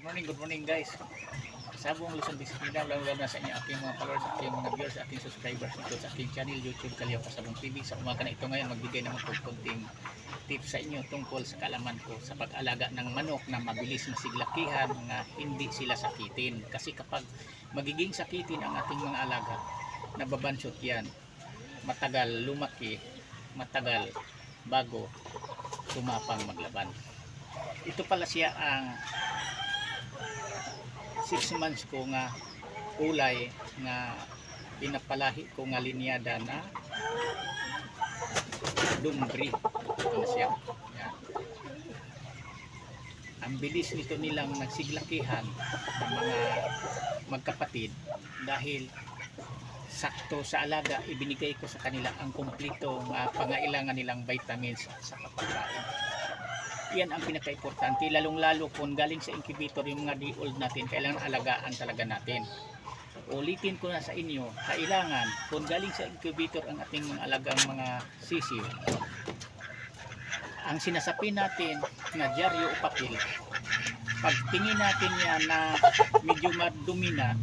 Good morning guys. Sa buong Luzon, Visayas, lalo na sa inyo aking mga followers, aking mga viewers, aking subscribers dito sa aking channel YouTube Kalyaw Pasabong TV. Sa umaga na ito ngayon, magbigay naman po konting tips sa inyo tungkol sa kaalaman ko sa pag-alaga ng manok na mabilis masiglakihan na hindi sila sakitin. Kasi kapag magiging sakitin ang ating mga alaga, nababansot yan, matagal lumaki, matagal bago tumapang maglaban. Ito pala siya ang 6 months ko nga ulay nga pinapalahi ko nga linyada na Dumbre. Ito siya. Yan. Ang bilis nito nilang nagsiglakihan ng mga magkapatid dahil sakto sa alaga ibinigay ko sa kanila ang kumpleto pangailangan nilang vitamins at sa pagkain. Yan ang pinaka-importante, lalong-lalo kung galing sa incubator yung mga di-old natin, kailangan alagaan talaga natin. Ulitin ko na sa inyo, kailangan kung galing sa incubator ang ating mga alagang mga sisiw, ang sinasapi natin na dyaryo o papel, pag tingin natin yan na medyo madumi na,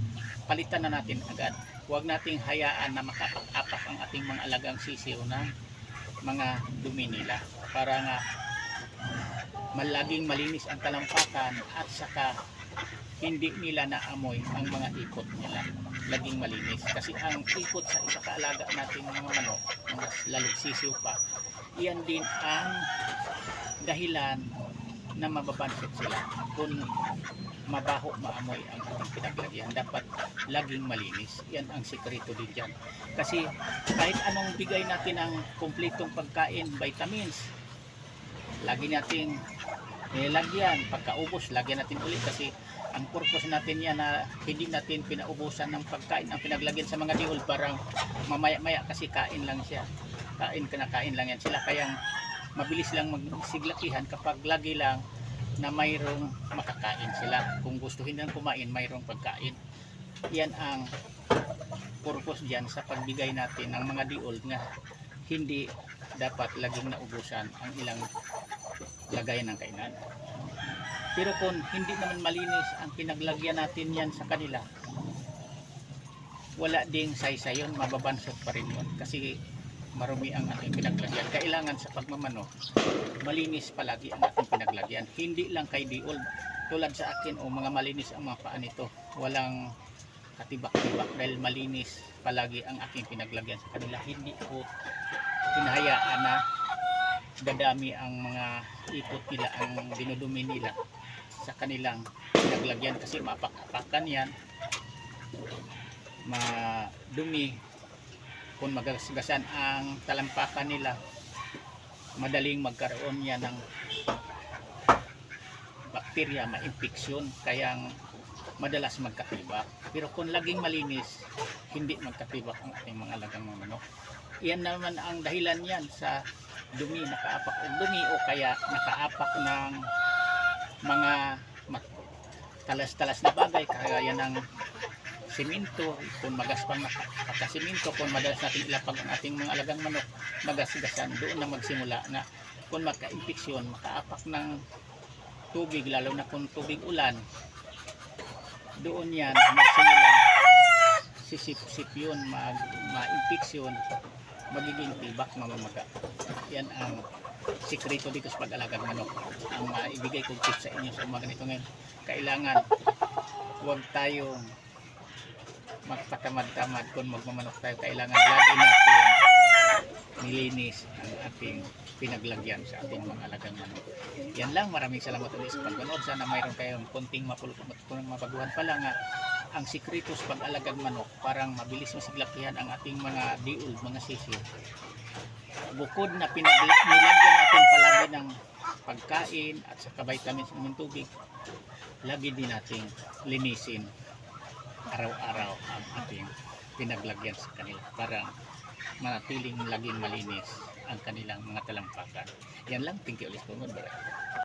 palitan na natin agad. Huwag nating hayaan na makapak-apak ang ating mga alagang sisiw ng mga dumi nila para nga malaging malinis ang talampakan at saka hindi nila naamoy ang mga ikot nila, laging malinis. Kasi ang ikot sa isa kaalaga natin mga manok, mga lalong sisiw pa, iyan din ang dahilan na mababansot sila. Kung mabaho, maamoy ang ating pinaglagyan, dapat laging malinis. Yan ang sikreto din dyan. Kasi kahit anong bigay natin ang kumpletong pagkain, vitamins, lagi natin nilagyan, pagkaubos lagyan natin ulit kasi ang purpose natin yan na hindi natin pinaubusan ng pagkain ang pinaglagyan sa mga diol, parang mamaya-maya kasi kain lang siya, kain lang yan sila, kaya mabilis lang magsiglakihan kapag lagi lang na mayroong makakain sila. Kung gustuhin nilang kumain, mayroong pagkain. Yan ang purpose dyan sa pagbigay natin ng mga diol nga hindi dapat laging naubusan ang ilang lagayan ng kainan. Pero kung hindi naman malinis ang pinaglagyan natin yan sa kanila, wala ding saysayon, mababansot pa rin yun kasi marumi ang ating pinaglagyan. Kailangan sa pagmamano malinis palagi ang ating pinaglagyan, hindi lang kay diol. Tulad sa akin, mga malinis ang mga paa nito, walang katibak-tibak dahil malinis palagi ang aking pinaglagyan sa kanila. Hindi ko hinahayaan na dadami ang mga ikot nila, ang dinudumi nila sa kanilang pinaglagyan kasi mapak-apakan yan, madumi. Kung magasgasan ang talampakan nila, madaling magkaroon yan ng bakterya, ma-infeksyon, kaya madalas magkatibak. Pero kung laging malinis, hindi magkatibak ang ating mga alagang mga manok. Yan naman ang dahilan yan sa dumi, nakaapak o dumi o kaya nakaapak ng mga talas-talas na bagay kaya ng simento. Kung magaspang nakasiminto, kung madalas natin ilapag ang ating mga alagang manok, magasgasan, doon na magsimula na kung magka-infeksyon, makaapak ng tubig, lalo na kung tubig ulan, doon yan magsimula sisip-sip yun, ma-infeksyon, magiging tibak, mamamaga. Yan ang sikreto dito sa pag-alaga ng manok. Ang ibigay kong tips sa inyo sa umaga nito ngayon, kailangan huwag tayong magpatamad-tamad kung magmamanok tayo. Kailangan lagi natin nilinis ang ating pinaglagyan sa ating mga alagang manok. Yan lang, maraming salamat ulit sa pagmanood. Sana mayroon kayong konting mabaguhan pala nga ang sikreto sa pag-alagang manok, parang mabilis masiglakihan ang ating mga diol, mga sisiw. Bukod na nilagyan natin palagi ng pagkain at saka vitamins ng tubig, lagi din nating linisin araw-araw ang ating pinaglagyan sa kanila para manatiling laging malinis ang kanilang mga talampakan. Yan lang, thank you ulit po.